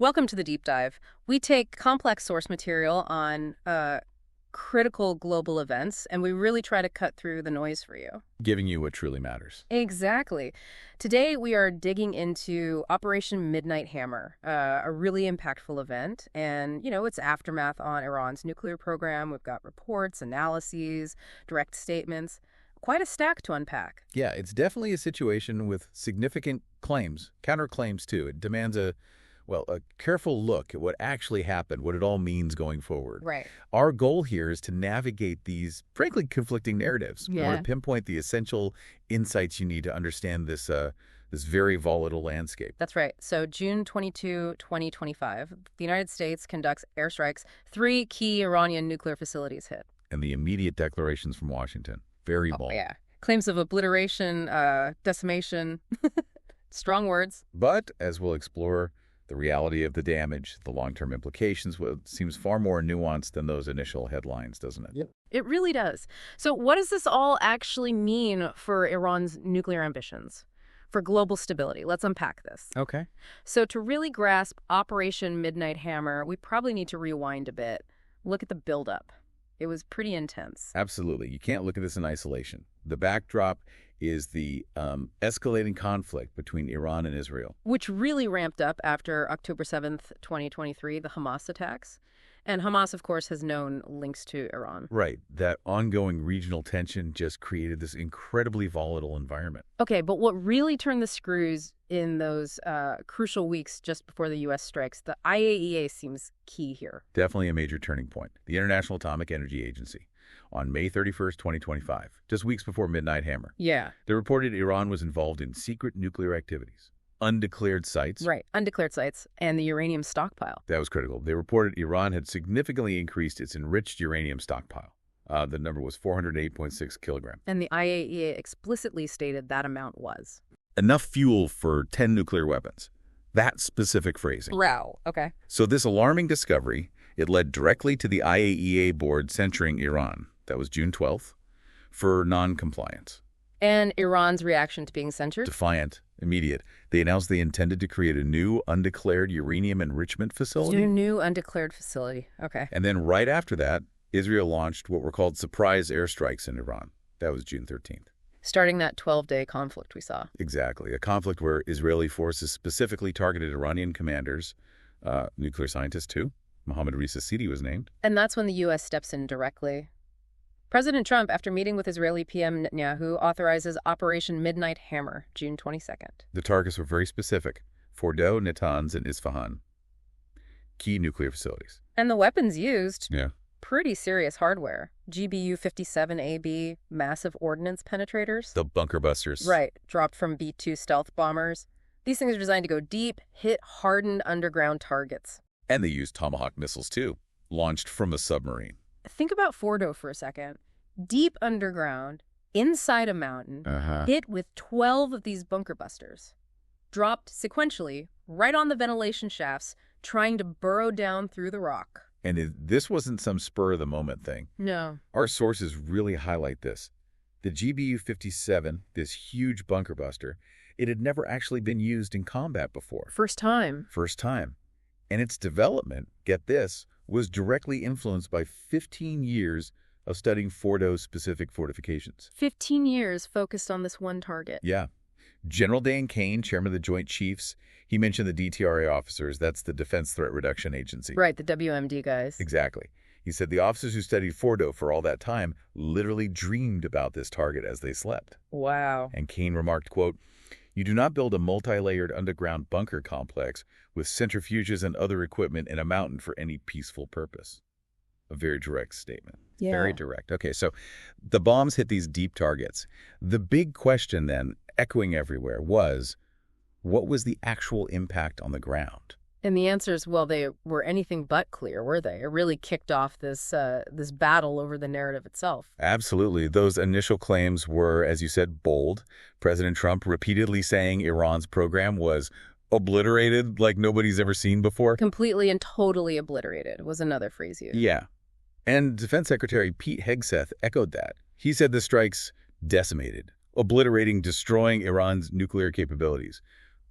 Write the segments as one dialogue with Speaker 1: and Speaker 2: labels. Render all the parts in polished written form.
Speaker 1: Welcome to the deep dive. We take complex source material on critical global events, and we really try to cut through the noise for you.
Speaker 2: Giving you what truly matters.
Speaker 1: Exactly. Today, we are digging into Operation Midnight Hammer, a really impactful event, and, its aftermath on Iran's nuclear program. We've got reports, analyses, direct statements. Quite a stack to unpack.
Speaker 2: Yeah, it's definitely a situation with significant claims, counterclaims too. It demands a careful look at what actually happened, what it all means going forward.
Speaker 1: Right.
Speaker 2: Our goal here is to navigate these, frankly, conflicting narratives.
Speaker 1: Yeah.
Speaker 2: We want to pinpoint the essential insights you need to understand this very volatile landscape.
Speaker 1: That's right. So June 22, 2025, the United States conducts airstrikes. 3 key Iranian nuclear facilities hit.
Speaker 2: And the immediate declarations from Washington. Very bold.
Speaker 1: Oh, yeah. Claims of obliteration, decimation, strong words.
Speaker 2: But, as we'll explore, the reality of the damage, the long-term implications, seems far more nuanced than those initial headlines, doesn't it?
Speaker 1: Yep. It really does. So what does this all actually mean for Iran's nuclear ambitions, for global stability? Let's unpack this.
Speaker 2: Okay.
Speaker 1: So to really grasp Operation Midnight Hammer, we probably need to rewind a bit. Look at the buildup. It was pretty intense.
Speaker 2: Absolutely. You can't look at this in isolation. The backdrop is the escalating conflict between Iran and Israel.
Speaker 1: Which really ramped up after October 7th, 2023, the Hamas attacks. And Hamas, of course, has known links to Iran.
Speaker 2: Right. That ongoing regional tension just created this incredibly volatile environment.
Speaker 1: Okay, but what really turned the screws in those crucial weeks just before the U.S. strikes, the IAEA seems key here.
Speaker 2: Definitely a major turning point. The International Atomic Energy Agency. On May 31st, 2025, just weeks before Midnight Hammer.
Speaker 1: Yeah.
Speaker 2: They reported Iran was involved in secret nuclear activities, undeclared sites.
Speaker 1: Right, undeclared sites, and the uranium stockpile.
Speaker 2: That was critical. They reported Iran had significantly increased its enriched uranium stockpile. The number was 408.6 kilograms.
Speaker 1: And the IAEA explicitly stated that amount was
Speaker 2: enough fuel for 10 nuclear weapons. That specific phrasing.
Speaker 1: Wow, okay.
Speaker 2: So this alarming discovery, it led directly to the IAEA board censuring Iran. That was June 12th, for non-compliance.
Speaker 1: And Iran's reaction to being censured?
Speaker 2: Defiant, immediate. They announced they intended to create a new undeclared uranium enrichment facility.
Speaker 1: A new undeclared facility, okay.
Speaker 2: And then right after that, Israel launched what were called surprise airstrikes in Iran. That was June 13th.
Speaker 1: Starting that 12-day conflict we saw.
Speaker 2: Exactly. A conflict where Israeli forces specifically targeted Iranian commanders, nuclear scientists too. Mohammad Reza Sidi was named.
Speaker 1: And that's when the U.S. steps in directly. President Trump, after meeting with Israeli PM Netanyahu, authorizes Operation Midnight Hammer, June 22nd.
Speaker 2: The targets were very specific. Fordow, Natanz, and Isfahan. Key nuclear facilities.
Speaker 1: And the weapons used?
Speaker 2: Yeah.
Speaker 1: Pretty serious hardware. GBU-57AB, massive ordnance penetrators.
Speaker 2: The bunker busters.
Speaker 1: Right, dropped from B-2 stealth bombers. These things are designed to go deep, hit hardened underground targets.
Speaker 2: And they used Tomahawk missiles too, launched from a submarine.
Speaker 1: Think about Fordow for a second. Deep underground, inside a mountain, hit with 12 of these bunker busters. Dropped sequentially, right on the ventilation shafts, trying to burrow down through the rock.
Speaker 2: And this wasn't some spur-of-the-moment thing.
Speaker 1: No.
Speaker 2: Our sources really highlight this. The GBU-57, this huge bunker buster, it had never actually been used in combat before.
Speaker 1: First time.
Speaker 2: First time. And its development, get this, was directly influenced by 15 years of studying Fordow's specific fortifications.
Speaker 1: 15 years focused on this one target.
Speaker 2: Yeah. General Dan Kane, chairman of the Joint Chiefs, he mentioned the DTRA officers. That's the Defense Threat Reduction Agency.
Speaker 1: Right, the WMD guys.
Speaker 2: Exactly. He said the officers who studied Fordow for all that time literally dreamed about this target as they slept.
Speaker 1: Wow.
Speaker 2: And Kane remarked, quote, "You do not build a multi-layered underground bunker complex with centrifuges and other equipment in a mountain for any peaceful purpose." A very direct statement.
Speaker 1: Yeah.
Speaker 2: Very direct. Okay, so the bombs hit these deep targets. The big question then, echoing everywhere, was, what was the actual impact on the ground?
Speaker 1: And the answer is, well, they were anything but clear, were they? It really kicked off this battle over the narrative itself.
Speaker 2: Absolutely. Those initial claims were, as you said, bold. President Trump repeatedly saying Iran's program was obliterated like nobody's ever seen before.
Speaker 1: Completely and totally obliterated was another phrase used.
Speaker 2: Yeah. And Defense Secretary Pete Hegseth echoed that. He said the strikes decimated, obliterating, destroying Iran's nuclear capabilities.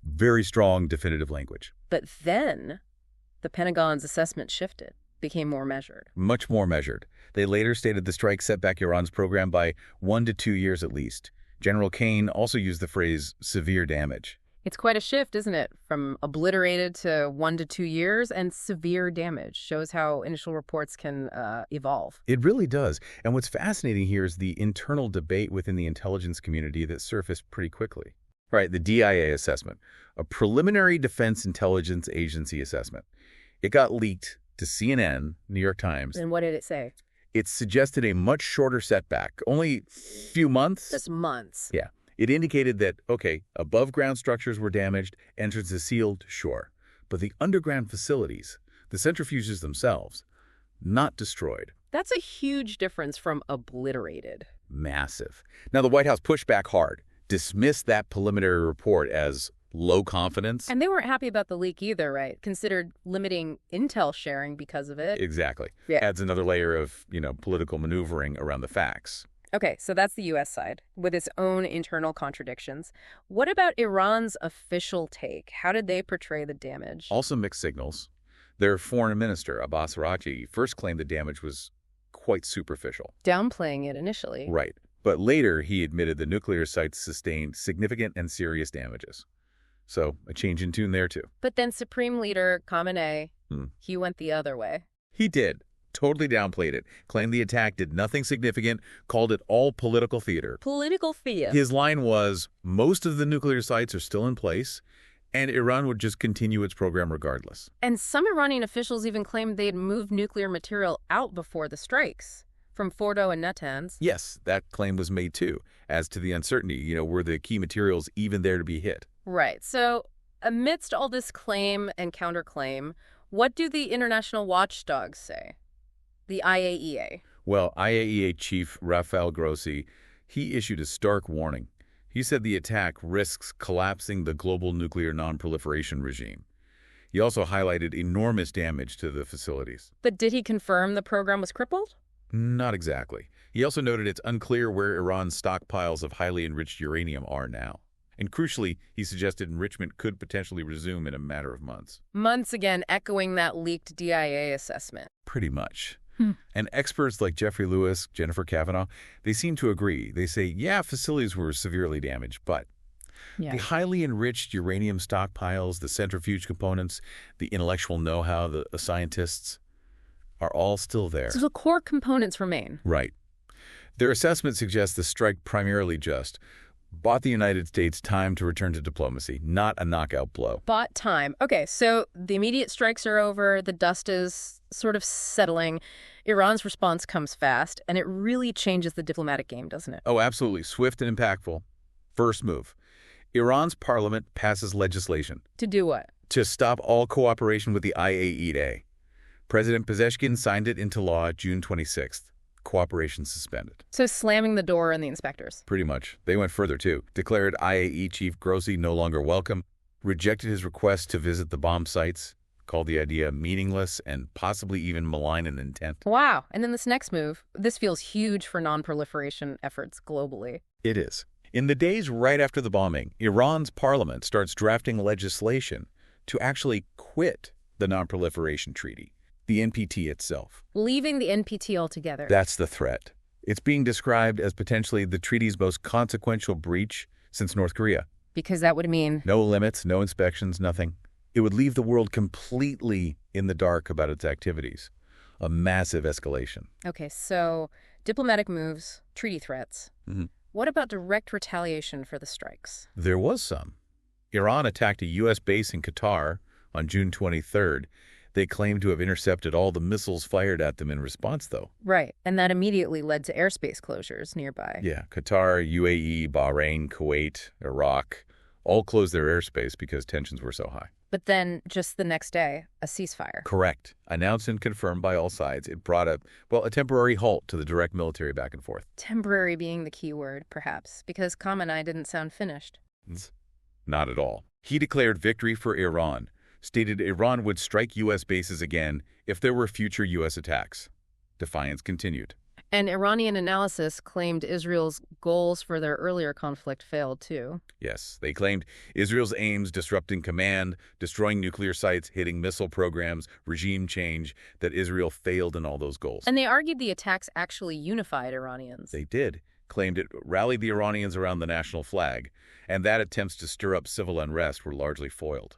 Speaker 2: Very strong, definitive language.
Speaker 1: But then the Pentagon's assessment shifted, became more measured.
Speaker 2: Much more measured. They later stated the strike set back Iran's program by 1 to 2 years at least. General Kane also used the phrase severe damage.
Speaker 1: It's quite a shift, isn't it? From obliterated to 1 to 2 years, and severe damage shows how initial reports can evolve.
Speaker 2: It really does. And what's fascinating here is the internal debate within the intelligence community that surfaced pretty quickly. Right, the DIA assessment, a preliminary defense intelligence agency assessment. It got leaked to CNN, New York Times.
Speaker 1: And what did it say?
Speaker 2: It suggested a much shorter setback, only few months.
Speaker 1: Just months.
Speaker 2: Yeah. It indicated that, okay, above-ground structures were damaged, entrances sealed, sure. But the underground facilities, the centrifuges themselves, not destroyed.
Speaker 1: That's a huge difference from obliterated.
Speaker 2: Massive. Now, the White House pushed back hard, dismissed that preliminary report as low confidence.
Speaker 1: And they weren't happy about the leak either, right? Considered limiting intel sharing because of it.
Speaker 2: Exactly.
Speaker 1: Yeah.
Speaker 2: Adds another layer of, political maneuvering around the facts.
Speaker 1: Okay, so that's the U.S. side, with its own internal contradictions. What about Iran's official take? How did they portray the damage?
Speaker 2: Also mixed signals. Their foreign minister, Abbas Araghchi, first claimed the damage was quite superficial.
Speaker 1: Downplaying it initially.
Speaker 2: Right. But later, he admitted the nuclear sites sustained significant and serious damages. So, a change in tune there, too.
Speaker 1: But then Supreme Leader Khamenei, he went the other way.
Speaker 2: He did. Totally downplayed it, claimed the attack did nothing significant, called it all political theater.
Speaker 1: Political theater.
Speaker 2: His line was, most of the nuclear sites are still in place, and Iran would just continue its program regardless.
Speaker 1: And some Iranian officials even claimed they'd moved nuclear material out before the strikes, from Fordow and Natanz.
Speaker 2: Yes, that claim was made too, as to the uncertainty, were the key materials even there to be hit?
Speaker 1: Right. So, amidst all this claim and counterclaim, what do the international watchdogs say? The IAEA.
Speaker 2: Well, IAEA Chief Rafael Grossi, he issued a stark warning. He said the attack risks collapsing the global nuclear non-proliferation regime. He also highlighted enormous damage to the facilities.
Speaker 1: But did he confirm the program was crippled?
Speaker 2: Not exactly. He also noted it's unclear where Iran's stockpiles of highly enriched uranium are now. And crucially, he suggested enrichment could potentially resume in a matter of months.
Speaker 1: Months again, echoing that leaked DIA assessment.
Speaker 2: Pretty much. And experts like Jeffrey Lewis, Jennifer Kavanaugh, they seem to agree. They say, yeah, facilities were severely damaged, but the highly enriched uranium stockpiles, the centrifuge components, the intellectual know-how, the scientists are all still there.
Speaker 1: So the core components remain.
Speaker 2: Right. Their assessment suggests the strike primarily just bought the United States time to return to diplomacy, not a knockout blow.
Speaker 1: Bought time. Okay, so the immediate strikes are over, the dust is sort of settling. Iran's response comes fast, and it really changes the diplomatic game, doesn't it?
Speaker 2: Oh, absolutely. Swift and impactful. First move. Iran's parliament passes legislation.
Speaker 1: To do what?
Speaker 2: To stop all cooperation with the IAEA. President Pezeshkian signed it into law June 26th. Cooperation suspended.
Speaker 1: So slamming the door on the inspectors.
Speaker 2: Pretty much. They went further, too. Declared IAEA Chief Grossi no longer welcome. Rejected his request to visit the bomb sites. Called the idea meaningless and possibly even malign in intent.
Speaker 1: Wow. And then this next move, this feels huge for non-proliferation efforts globally.
Speaker 2: It is. In the days right after the bombing, Iran's parliament starts drafting legislation to actually quit the Non-Proliferation Treaty, the NPT itself.
Speaker 1: Leaving the NPT altogether.
Speaker 2: That's the threat. It's being described as potentially the treaty's most consequential breach since North Korea.
Speaker 1: Because that would mean...
Speaker 2: No limits, no inspections, nothing. It would leave the world completely in the dark about its activities. A massive escalation.
Speaker 1: Okay, so diplomatic moves, treaty threats. What about direct retaliation for the strikes?
Speaker 2: There was some. Iran attacked a U.S. base in Qatar on June 23rd. They claimed to have intercepted all the missiles fired at them in response, though.
Speaker 1: Right, and that immediately led to airspace closures nearby.
Speaker 2: Yeah, Qatar, UAE, Bahrain, Kuwait, Iraq all closed their airspace because tensions were so high.
Speaker 1: But then, just the next day, a ceasefire.
Speaker 2: Correct. Announced and confirmed by all sides, it brought a temporary halt to the direct military back and forth.
Speaker 1: Temporary being the key word, perhaps, because Khamenei didn't sound finished.
Speaker 2: Not at all. He declared victory for Iran, stated Iran would strike U.S. bases again if there were future U.S. attacks. Defiance continued.
Speaker 1: And Iranian analysis claimed Israel's goals for their earlier conflict failed, too.
Speaker 2: Yes, they claimed Israel's aims disrupting command, destroying nuclear sites, hitting missile programs, regime change, that Israel failed in all those goals.
Speaker 1: And they argued the attacks actually unified Iranians.
Speaker 2: They did. Claimed it rallied the Iranians around the national flag, and that attempts to stir up civil unrest were largely foiled.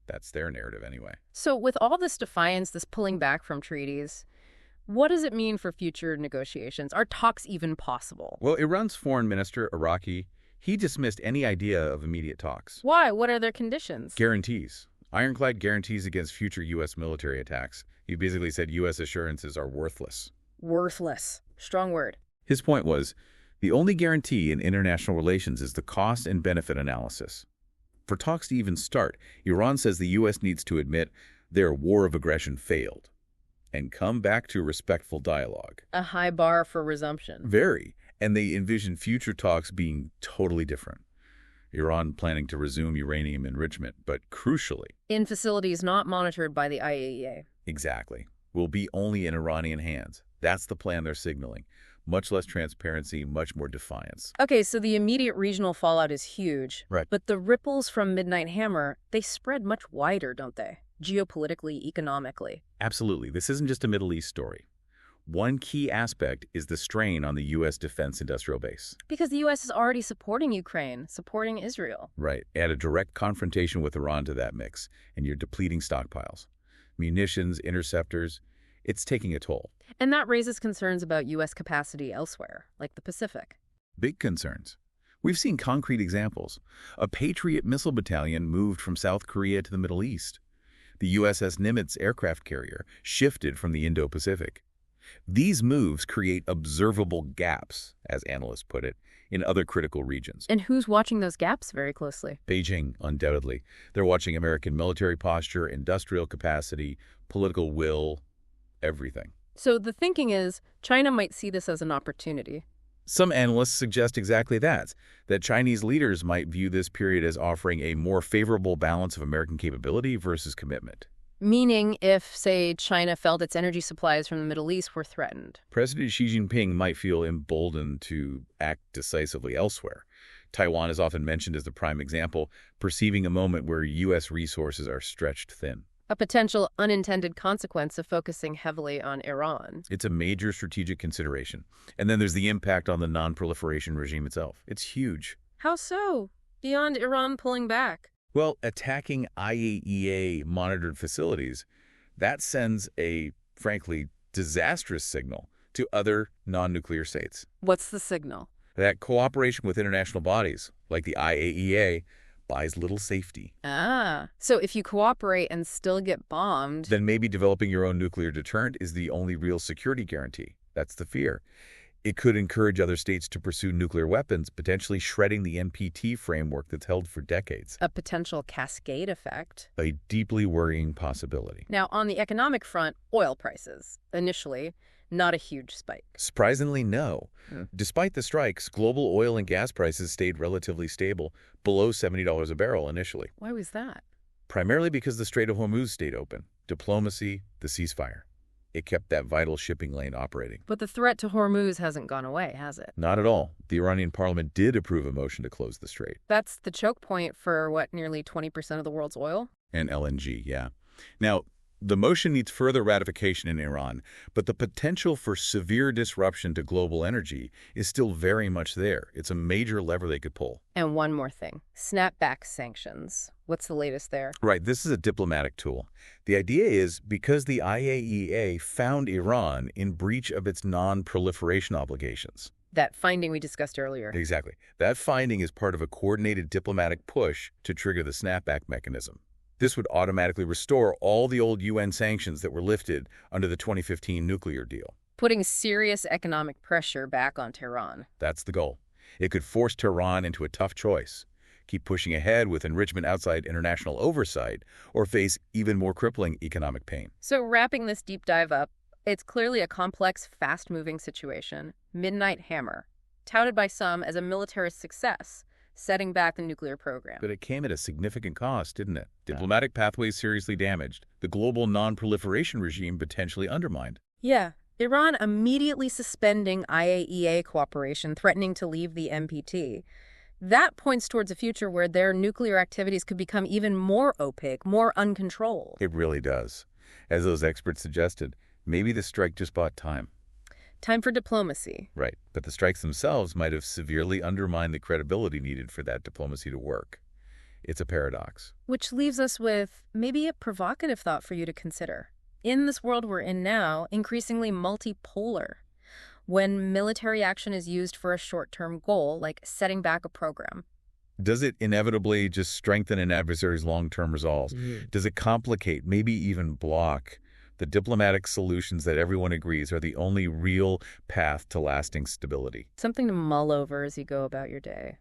Speaker 2: That's their narrative anyway.
Speaker 1: So with all this defiance, this pulling back from treaties, what does it mean for future negotiations? Are talks even possible?
Speaker 2: Well, Iran's foreign minister, Iraqi, he dismissed any idea of immediate talks.
Speaker 1: Why? What are their conditions?
Speaker 2: Guarantees. Ironclad guarantees against future U.S. military attacks. He basically said U.S. assurances are worthless.
Speaker 1: Worthless. Strong word.
Speaker 2: His point was, the only guarantee in international relations is the cost and benefit analysis. For talks to even start, Iran says the U.S. needs to admit their war of aggression failed and come back to respectful dialogue.
Speaker 1: A high bar for resumption.
Speaker 2: Very. And they envision future talks being totally different. Iran planning to resume uranium enrichment, but crucially,
Speaker 1: in facilities not monitored by the IAEA.
Speaker 2: Exactly. Will be only in Iranian hands. That's the plan they're signaling. Much less transparency, much more defiance.
Speaker 1: Okay, so the immediate regional fallout is huge.
Speaker 2: Right.
Speaker 1: But the ripples from Midnight Hammer, they spread much wider, don't they? Geopolitically, economically.
Speaker 2: Absolutely. This isn't just a Middle East story. One key aspect is the strain on the U.S. defense industrial base.
Speaker 1: Because the U.S. is already supporting Ukraine, supporting Israel.
Speaker 2: Right. Add a direct confrontation with Iran to that mix, and you're depleting stockpiles. Munitions, interceptors, it's taking a toll.
Speaker 1: And that raises concerns about U.S. capacity elsewhere, like the Pacific.
Speaker 2: Big concerns. We've seen concrete examples. A Patriot missile battalion moved from South Korea to the Middle East. The USS Nimitz aircraft carrier shifted from the Indo-Pacific. These moves create observable gaps, as analysts put it, in other critical regions.
Speaker 1: And who's watching those gaps very closely?
Speaker 2: Beijing, undoubtedly. They're watching American military posture, industrial capacity, political will, everything.
Speaker 1: So the thinking is China might see this as an opportunity.
Speaker 2: Some analysts suggest exactly that Chinese leaders might view this period as offering a more favorable balance of American capability versus commitment.
Speaker 1: Meaning if, say, China felt its energy supplies from the Middle East were threatened.
Speaker 2: President Xi Jinping might feel emboldened to act decisively elsewhere. Taiwan is often mentioned as the prime example, perceiving a moment where U.S. resources are stretched thin.
Speaker 1: A potential unintended consequence of focusing heavily on Iran.
Speaker 2: It's a major strategic consideration. And then there's the impact on the non-proliferation regime itself. It's huge.
Speaker 1: How so? Beyond Iran pulling back?
Speaker 2: Well, attacking IAEA-monitored facilities, that sends a, frankly, disastrous signal to other non-nuclear states.
Speaker 1: What's the signal?
Speaker 2: That cooperation with international bodies, like the IAEA, buys little safety.
Speaker 1: Ah, so if you cooperate and still get bombed...
Speaker 2: Then maybe developing your own nuclear deterrent is the only real security guarantee. That's the fear. It could encourage other states to pursue nuclear weapons, potentially shredding the NPT framework that's held for decades.
Speaker 1: A potential cascade effect.
Speaker 2: A deeply worrying possibility.
Speaker 1: Now, on the economic front, oil prices. Initially, not a huge spike.
Speaker 2: Surprisingly, no. Despite the strikes, global oil and gas prices stayed relatively stable, below $70 a barrel initially.
Speaker 1: Why was that?
Speaker 2: Primarily because the Strait of Hormuz stayed open. Diplomacy, the ceasefire. It kept that vital shipping lane operating.
Speaker 1: But the threat to Hormuz hasn't gone away, has it?
Speaker 2: Not at all. The Iranian parliament did approve a motion to close the strait.
Speaker 1: That's the choke point for, what, nearly 20% of the world's oil?
Speaker 2: And LNG, yeah. Now, the motion needs further ratification in Iran, but the potential for severe disruption to global energy is still very much there. It's a major lever they could pull.
Speaker 1: And one more thing. Snapback sanctions. What's the latest there?
Speaker 2: Right. This is a diplomatic tool. The idea is because the IAEA found Iran in breach of its non-proliferation obligations.
Speaker 1: That finding we discussed earlier.
Speaker 2: Exactly. That finding is part of a coordinated diplomatic push to trigger the snapback mechanism. This would automatically restore all the old UN sanctions that were lifted under the 2015 nuclear deal.
Speaker 1: Putting serious economic pressure back on Tehran.
Speaker 2: That's the goal. It could force Tehran into a tough choice. Keep pushing ahead with enrichment outside international oversight, or face even more crippling economic pain.
Speaker 1: So wrapping this deep dive up, it's clearly a complex, fast-moving situation. Midnight Hammer, touted by some as a militarist success, setting back the nuclear program.
Speaker 2: But it came at a significant cost, didn't it? Diplomatic pathways seriously damaged. The global non-proliferation regime potentially undermined.
Speaker 1: Yeah, Iran immediately suspending IAEA cooperation, threatening to leave the NPT. That points towards a future where their nuclear activities could become even more opaque, more uncontrolled.
Speaker 2: It really does. As those experts suggested, maybe the strike just bought time.
Speaker 1: Time for diplomacy.
Speaker 2: Right, but the strikes themselves might have severely undermined the credibility needed for that diplomacy to work. It's a paradox.
Speaker 1: Which leaves us with maybe a provocative thought for you to consider. In this world we're in now, increasingly multipolar, when military action is used for a short-term goal, like setting back a program,
Speaker 2: does it inevitably just strengthen an adversary's long-term resolve? Does it complicate, maybe even block, the diplomatic solutions that everyone agrees are the only real path to lasting stability?
Speaker 1: Something to mull over as you go about your day.